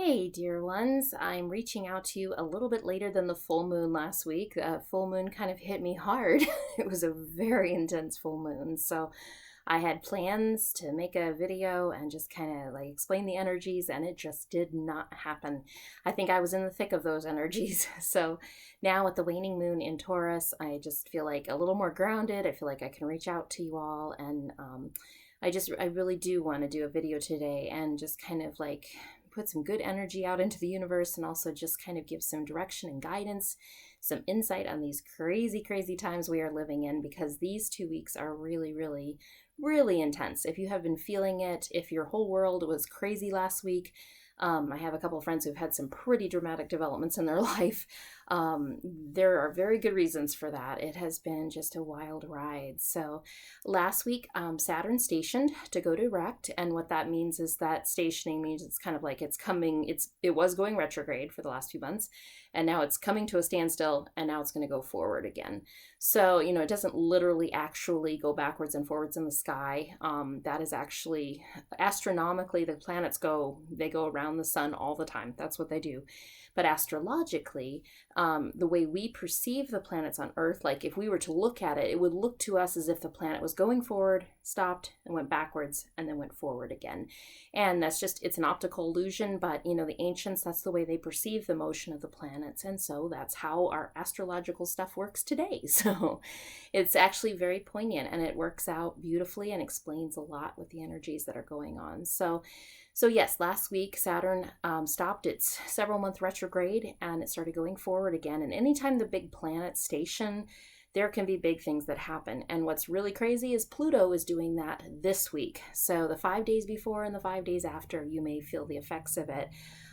Hey, dear ones. I'm reaching out to you a little bit later than the full moon last week. Full moon kind of hit me hard. It was a very intense full moon. So I had plans to make a video and just kind of like explain the energies, and it just did not happen. I think I was in the thick of those energies. So now with the waning moon in Taurus, I just feel like a little more grounded. I feel like I can reach out to you all, and I really do want to do a video today and just kind of like put some good energy out into the universe, and also just kind of give some direction and guidance, some insight on these crazy, crazy times we are living in, because these 2 weeks are really, really, really intense. If you have been feeling it, if your whole world was crazy last week, I have a couple of friends who've had some pretty dramatic developments in their life. There are very good reasons for that. It has been just a wild ride. So last week, Saturn stationed to go direct, and what that means is that stationing means it's kind of like it was going retrograde for the last few months, and now it's coming to a standstill, and now it's going to go forward again. So, it doesn't literally actually go backwards and forwards in the sky. That is actually astronomically, the planets they go around the sun all the time. That's what they do. But astrologically, the way we perceive the planets on Earth, like if we were to look at it, it would look to us as if the planet was going forward, stopped, and went backwards, and then went forward again. And it's an optical illusion, but the ancients, that's the way they perceive the motion of the planets. And so that's how our astrological stuff works today. So it's actually very poignant, and it works out beautifully and explains a lot with the energies that are going on. So yes, last week Saturn stopped its several-month retrograde, and it started going forward again. And anytime the big planets station, there can be big things that happen. And what's really crazy is Pluto is doing that this week. So the 5 days before and the 5 days after, you may feel the effects of it.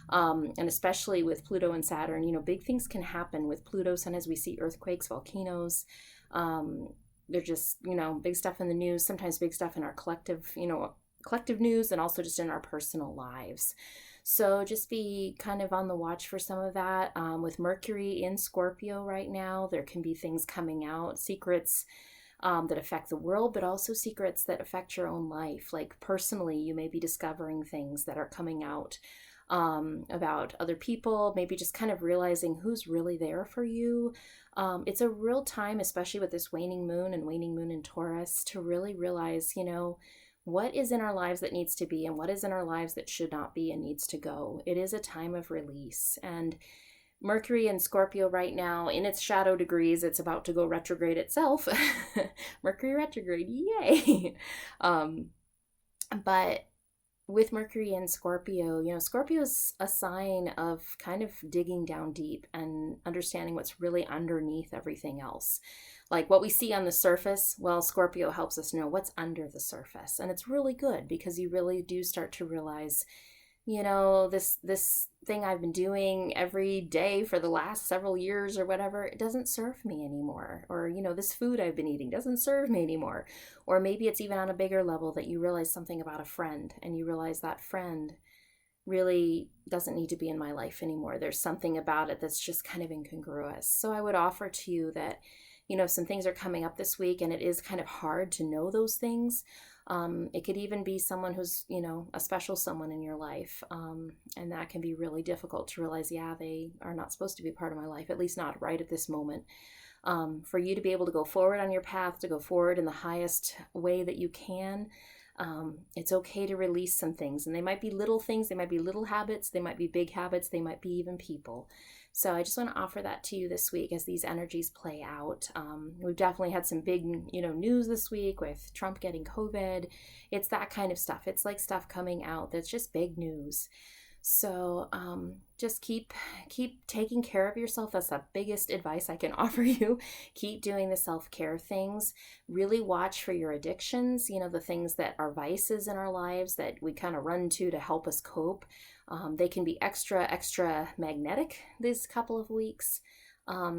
And especially with Pluto and Saturn, big things can happen with Pluto. Sometimes we see earthquakes, volcanoes. They're just, big stuff in the news, sometimes big stuff in our collective news, and also just in our personal lives. So just be kind of on the watch for some of that. With Mercury in Scorpio right now, there can be things coming out, secrets that affect the world, but also secrets that affect your own life. Like personally, you may be discovering things that are coming out about other people, maybe just kind of realizing who's really there for you. It's a real time, especially with this waning moon in Taurus, to really realize, what is in our lives that needs to be, and what is in our lives that should not be and needs to go. It is a time of release. And Mercury in Scorpio right now, in its shadow degrees, it's about to go retrograde itself. Mercury retrograde, yay! But with Mercury in Scorpio, Scorpio is a sign of kind of digging down deep and understanding what's really underneath everything else. Like what we see on the surface, well, Scorpio helps us know what's under the surface. And it's really good, because you really do start to realize, this thing I've been doing every day for the last several years or whatever, it doesn't serve me anymore. Or, this food I've been eating doesn't serve me anymore. Or maybe it's even on a bigger level that you realize something about a friend, and you realize that friend really doesn't need to be in my life anymore. There's something about it that's just kind of incongruous. So I would offer to you that, some things are coming up this week, and it is kind of hard to know those things. It could even be someone who's, a special someone in your life. And that can be really difficult to realize, yeah, they are not supposed to be part of my life, at least not right at this moment. For you to be able to go forward on your path, to go forward in the highest way that you can, it's okay to release some things. And they might be little things, they might be little habits, they might be big habits, they might be even people. So I just want to offer that to you this week as these energies play out. We've definitely had some big, news this week with Trump getting COVID. It's that kind of stuff. It's like stuff coming out that's just big news. So just keep taking care of yourself. That's the biggest advice I can offer you. Keep doing the self-care things. Really watch for your addictions, the things that are vices in our lives that we kind of run to help us cope. They can be extra magnetic these couple of weeks.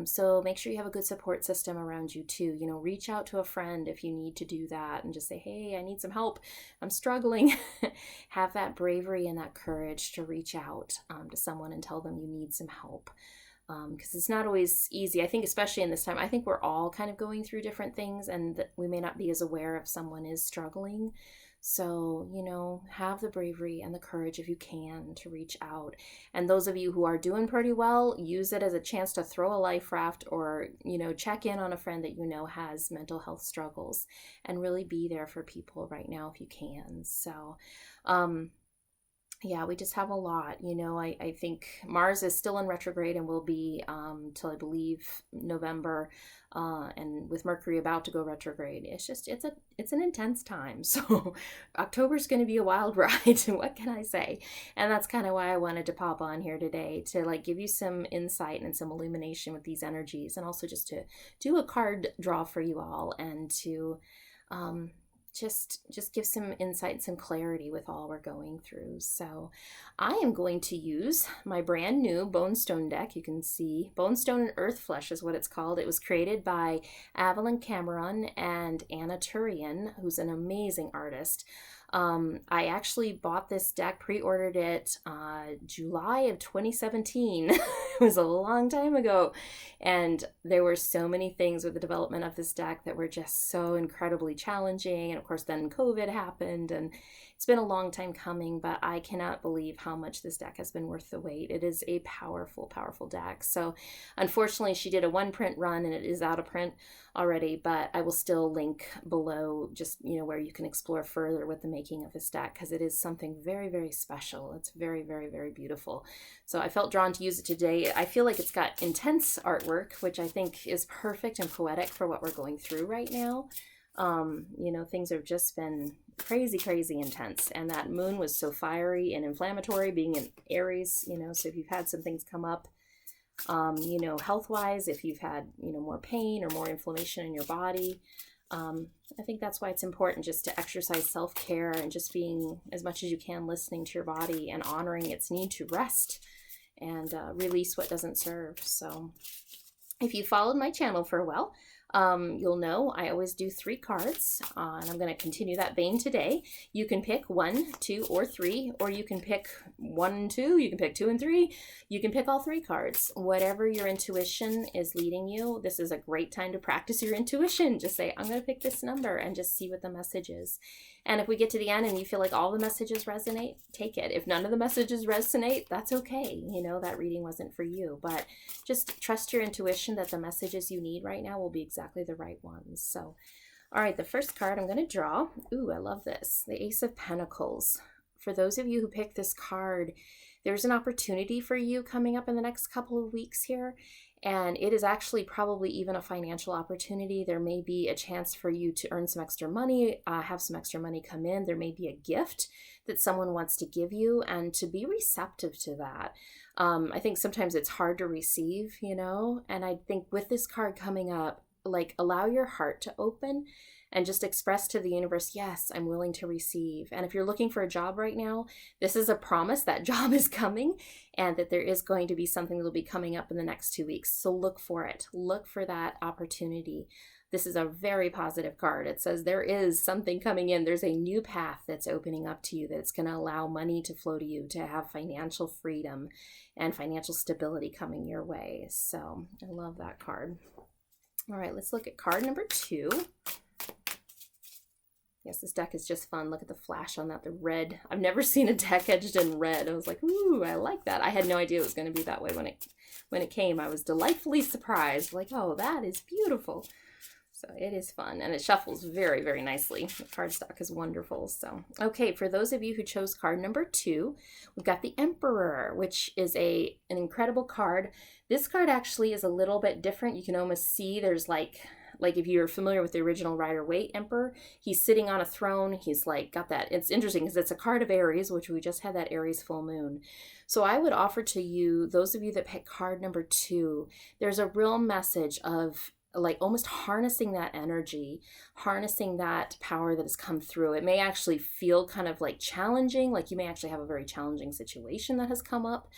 So make sure you have a good support system around you too. Reach out to a friend if you need to do that, and just say, hey, I need some help. I'm struggling. Have that bravery and that courage to reach out to someone and tell them you need some help. Because it's not always easy. I think especially in this time, I think we're all kind of going through different things, and that we may not be as aware if someone is struggling. So, have the bravery and the courage if you can to reach out. And those of you who are doing pretty well, use it as a chance to throw a life raft or, check in on a friend that has mental health struggles, and really be there for people right now if you can. So, yeah, we just have a lot. I think Mars is still in retrograde and will be till I believe November, and with Mercury about to go retrograde. It's an intense time. So October's going to be a wild ride. What can I say? And that's kind of why I wanted to pop on here today to give you some insight and some illumination with these energies, and also just to do a card draw for you all, and to just give some insight and some clarity with all we're going through. So I am going to use my brand new Bonestone deck. You can see Bonestone and Earthflesh is what it's called. It was created by Evelyn Cameron and Anna Turian, who's an amazing artist. I actually bought this deck, pre-ordered it July of 2017. It was a long time ago. And there were so many things with the development of this deck that were just so incredibly challenging. And of course, then COVID happened, and it's been a long time coming, but I cannot believe how much this deck has been worth the wait. It is a powerful, powerful deck. So unfortunately, she did a one print run and it is out of print already, but I will still link below just, where you can explore further with the making of this deck, because it is something very, very special. It's very, very, very beautiful. So I felt drawn to use it today. I feel like it's got intense artwork, which I think is perfect and poetic for what we're going through right now. Things have just been crazy, crazy intense. And that moon was so fiery and inflammatory, being in Aries, so if you've had some things come up, health-wise, if you've had, more pain or more inflammation in your body, I think that's why it's important just to exercise self-care and just being, as much as you can, listening to your body and honoring its need to rest and release what doesn't serve. So if you followed my channel for a while, you'll know I always do 3 cards, and I'm going to continue that vein today. You can pick 1, 2, or 3, or you can pick 1 and 2, you can pick 2 and 3, you can pick all 3 cards. Whatever your intuition is leading you, this is a great time to practice your intuition. Just say, I'm going to pick this number, and just see what the message is. And if we get to the end and you feel like all the messages resonate, take it. If none of the messages resonate, that's okay. That reading wasn't for you. But just trust your intuition that the messages you need right now will be exactly the right ones. So, all right, the first card I'm going to draw. Ooh, I love this. The Ace of Pentacles. For those of you who picked this card, there's an opportunity for you coming up in the next couple of weeks here. And it is actually probably even a financial opportunity. There may be a chance for you to earn some extra money, have some extra money come in. There may be a gift that someone wants to give you, and to be receptive to that. I think sometimes it's hard to receive, and I think with this card coming up, allow your heart to open and just express to the universe, yes, I'm willing to receive. And if you're looking for a job right now, this is a promise that job is coming, and that there is going to be something that will be coming up in the next 2 weeks. So look for it. Look for that opportunity. This is a very positive card. It says there is something coming in. There's a new path that's opening up to you that's going to allow money to flow to you, to have financial freedom and financial stability coming your way. So I love that card. All right, let's look at card number 2. Yes, this deck is just fun. Look at the flash on that, the red. I've never seen a deck edged in red. I was like, ooh, I like that. I had no idea it was going to be that way when it came. I was delightfully surprised. Like, oh, that is beautiful. So it is fun, and it shuffles very, very nicely. The cardstock is wonderful. So, okay, for those of you who chose card number 2, we've got the Emperor, which is an incredible card. This card actually is a little bit different. You can almost see there's like if you're familiar with the original Rider-Waite Emperor, he's sitting on a throne. He's got that. It's interesting because it's a card of Aries, which we just had that Aries full moon. So I would offer to you, those of you that pick card number 2, there's a real message of almost harnessing that energy, harnessing that power that has come through. It may actually feel kind of challenging, you may actually have a very challenging situation that has come up.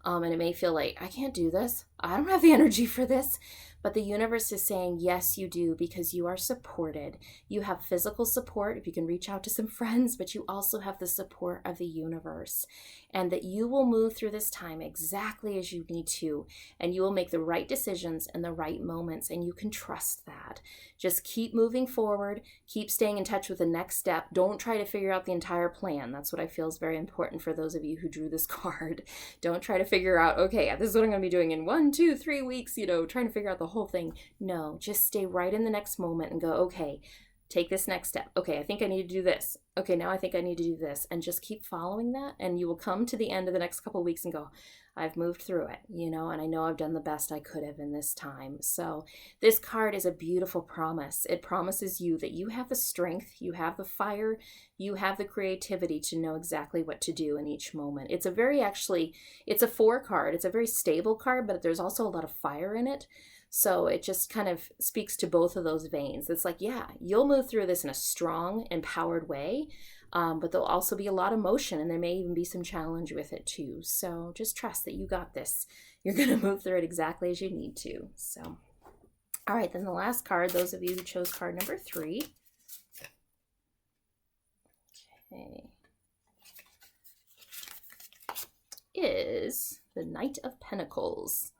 And it may feel like, I can't do this. I don't have the energy for this. But the universe is saying, yes, you do, because you are supported. You have physical support if you can reach out to some friends, but you also have the support of the universe, and that you will move through this time exactly as you need to, and you will make the right decisions in the right moments, and you can trust that. Just keep moving forward, keep staying in touch with the next step. Don't try to figure out the entire plan. That's what I feel is very important for those of you who drew this card. Don't try to figure out, okay, this is what I'm going to be doing in 1, 2, 3 weeks, trying to figure out the whole thing. No, just stay right in the next moment and go, okay, take this next step. Okay, I think I need to do this. Okay, now I think I need to do this. And just keep following that. And you will come to the end of the next couple of weeks and go, I've moved through it, and I know I've done the best I could have in this time. So this card is a beautiful promise. It promises you that you have the strength, you have the fire, you have the creativity to know exactly what to do in each moment. It's a 4 card. It's a very stable card, but there's also a lot of fire in it. So it just kind of speaks to both of those veins. It's like, yeah, you'll move through this in a strong, empowered way, but there'll also be a lot of motion, and there may even be some challenge with it too. So just trust that you got this. You're going to move through it exactly as you need to. So, all right, then the last card, those of you who chose card number 3. Okay. Is the Knight of Pentacles.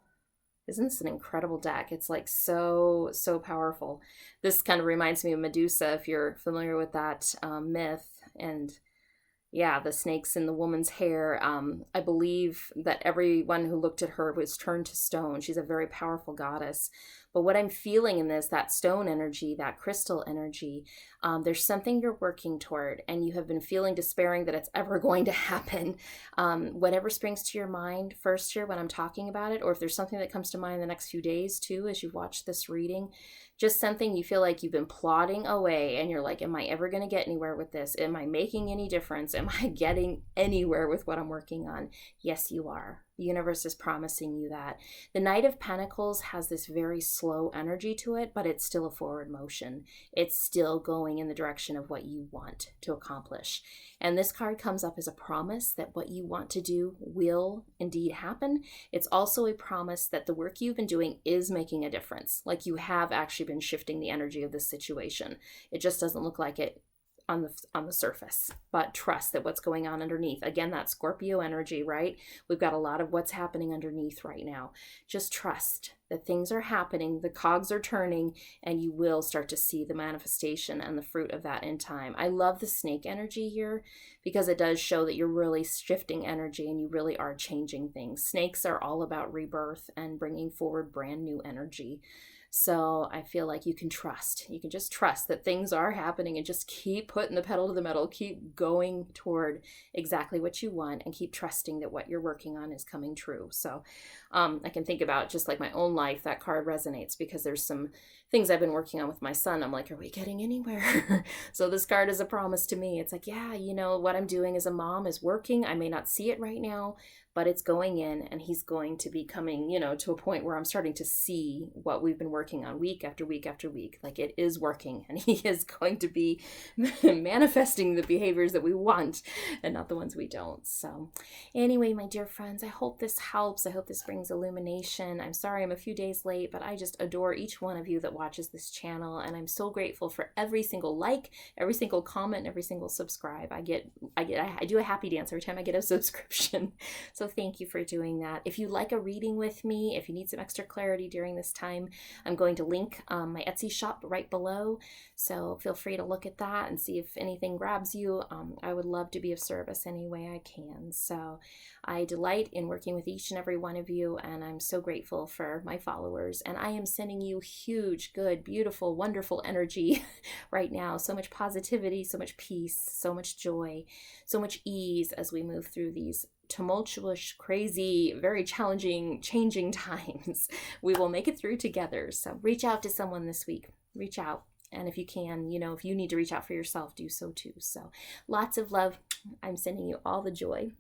Isn't this an incredible deck? It's like so powerful. This kind of reminds me of Medusa, if you're familiar with that myth. And yeah, the snakes in the woman's hair. I believe that everyone who looked at her was turned to stone. She's a very powerful goddess. But what I'm feeling in this, that stone energy, that crystal energy, there's something you're working toward, and you have been feeling despairing that it's ever going to happen. Whatever springs to your mind first here when I'm talking about it, or if there's something that comes to mind in the next few days too as you watch this reading, just something you feel like you've been plodding away and you're like, am I ever going to get anywhere with this? Am I making any difference? Am I getting anywhere with what I'm working on? Yes, you are. The universe is promising you that. The Knight of Pentacles has this very slow energy to it, but it's still a forward motion. It's still going in the direction of what you want to accomplish. And this card comes up as a promise that what you want to do will indeed happen. It's also a promise that the work you've been doing is making a difference. Like you have actually been shifting the energy of this situation. It just doesn't look like it on the surface, but trust that what's going on underneath, again, that Scorpio energy, right? We've got a lot of what's happening underneath right now. Just trust that things are happening, the cogs are turning, and you will start to see the manifestation and the fruit of that in time. I love the snake energy here because it does show that you're really shifting energy and you really are changing things. Snakes are all about rebirth and bringing forward brand new energy. So I feel like you can trust. You can just trust that things are happening and just keep putting the pedal to the metal, keep going toward exactly what you want, and keep trusting that what you're working on is coming true. So I can think about just like my own life, that card resonates because there's some things I've been working on with my son. I'm like, are we getting anywhere? So this card is a promise to me. It's like, yeah, what I'm doing as a mom is working. I may not see it right now, but it's going in, and he's going to be coming, to a point where I'm starting to see what we've been working on week after week after week. Like it is working, and he is going to be manifesting the behaviors that we want and not the ones we don't. So anyway, my dear friends, I hope this helps. I hope this brings illumination. I'm sorry I'm a few days late, but I just adore each one of you that watches this channel, and I'm so grateful for every single like, every single comment, every single subscribe. I do a happy dance every time I get a subscription. So thank you for doing that. If you like a reading with me, if you need some extra clarity during this time, I'm going to link my Etsy shop right below. So feel free to look at that and see if anything grabs you. I would love to be of service any way I can. So I delight in working with each and every one of you, and I'm so grateful for my followers. And I am sending you huge, good, beautiful, wonderful energy right now. So much positivity, so much peace, so much joy, so much ease as we move through these tumultuous, crazy, very challenging, changing times. We will make it through together. So reach out to someone this week. Reach out. And if you can, if you need to reach out for yourself, do so too. So lots of love. I'm sending you all the joy.